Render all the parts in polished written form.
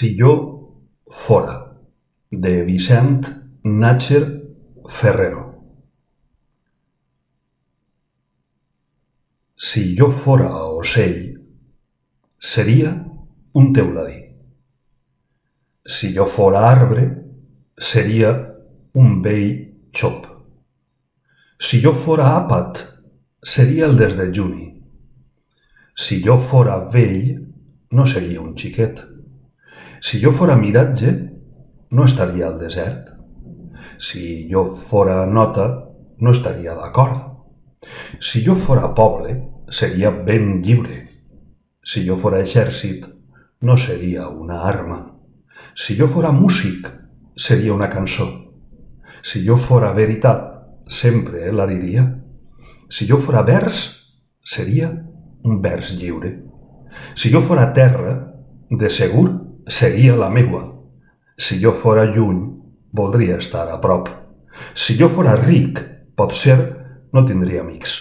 Si yo fora, de Vicent Nácher Ferrero. Si jo fora ocell, seria un teuladí. Si jo fora arbre, seria un vell xop. Si jo fora àpat, seria el des de juni. Si jo fora vell, no seria un xiquet. Si jo fora miratge, no estaria al desert. Si jo fora nota, no estaria d'acord. Si jo fora poble, seria ben lliure. Si jo fora exèrcit, no seria una arma. Si jo fora músic, seria una cançó. Si jo fora veritat, sempre la diria. Si jo fora vers, seria un vers lliure. Si jo fora terra, de segur seria la meua. Si jo fora lluny, voldria estar a prop. Si jo fora ric, potser no tindria amics.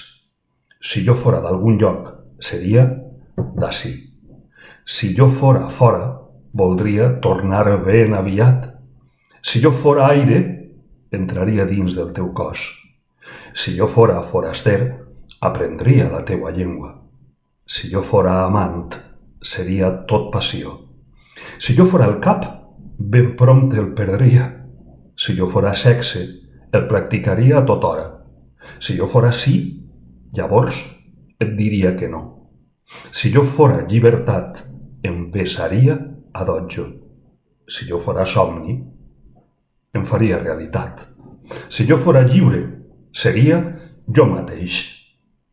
Si jo fora d'algun lloc, seria d'ací. Si jo fora fora, voldria tornar ben aviat. Si jo fora aire, entraria dins del teu cos. Si jo fora foraster, aprendria la teua llengua. Si jo fora amant, seria tot passió. Si jo fora el cap, ben prompte el perdria. Si jo fora sexe, el practicaria a tota hora. Si jo fora sí, llavors et diria que no. Si jo fora llibertat, em besaria a dotjo. Si jo fora somni, em faria realitat. Si jo fora lliure, seria jo mateix.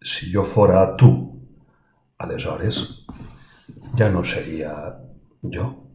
Si jo fora tu, aleshores ja no seria jo.